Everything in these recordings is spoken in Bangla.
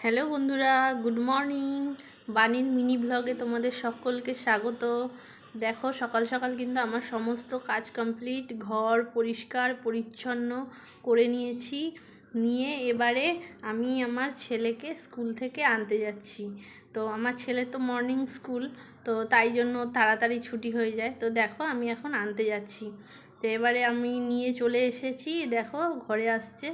হ্যালো বন্ধুরা, গুড মর্নিং। বানির মিনি ব্লগে তোমাদের সকলকে স্বাগত। দেখো, সকাল সকাল কিন্তু আমার সমস্ত কাজ কমপ্লিট, ঘর পরিষ্কার পরিচ্ছন্ন করে নিয়েছি। নিয়ে এবারে আমি আমার ছেলেকে স্কুল থেকে আনতে যাচ্ছি। তো আমার ছেলে তো মর্নিং স্কুল, তো তাই জন্য তাড়াতাড়ি ছুটি হয়ে যায়। তো দেখো, আমি এখন আনতে যাচ্ছি। তো এবারে আমি নিয়ে চলে এসেছি। দেখো, ঘরে আসছে।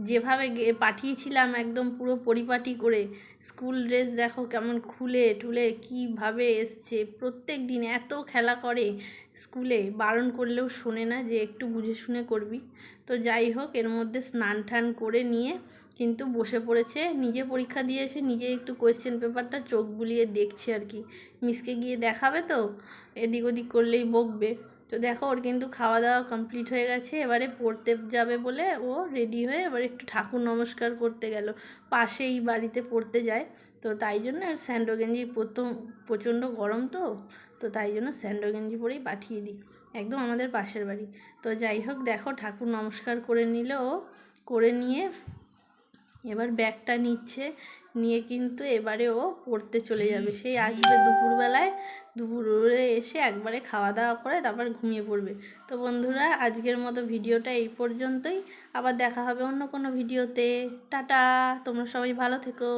যেভাবে পাঠিয়েছিলাম একদম পুরো পরিপাটি করে, স্কুল ড্রেস দেখো কেমন খুলে টুলে কীভাবে এসছে। প্রত্যেক দিন এত খেলা করে স্কুলে, বারণ করলেও শোনে না যে একটু বুঝে শুনে করবি। তো যাই হোক, এর মধ্যে স্নান টান করে নিয়ে কিন্তু বসে পড়েছে। নিজে পরীক্ষা দিয়েছে, নিজে একটু কোয়েশ্চেন পেপারটা চোখ বুলিয়ে দেখছে আর কি। মিসকে গিয়ে দেখাবে, তো এদিক ওদিক করলেই বকবে। তো দেখো, ওর কিন্তু খাওয়া দাওয়া কমপ্লিট হয়ে গেছে। এবারে পড়তে যাবে বলে ও রেডি হয়ে এবার একটু ঠাকুর নমস্কার করতে গেল। পাশেই বাড়িতে পড়তে যায়, তো তাই জন্য স্যান্ডো গেঞ্জি প্রচণ্ড গরম, তো তাই জন্য স্যান্ডো গেঞ্জি পরেই পাঠিয়ে দিই, একদম আমাদের পাশের বাড়ি। তো যাই হোক, দেখো ঠাকুর নমস্কার করে নিল ও। করে নিয়ে এবার ব্যাগটা নিচ্ছে, নিয়ে কিন্তু এবারে ও পড়তে চলে যাবে। সেই আসবে দুপুরবেলায়, দুপুরে এসে একবারে খাওয়া দাওয়া করে তারপর ঘুমিয়ে পড়বে। তো বন্ধুরা, আজকের মতো ভিডিওটা এই পর্যন্তই। আবার দেখা হবে অন্য কোনো ভিডিওতে। টাটা, তোমরা সবাই ভালো থেকো।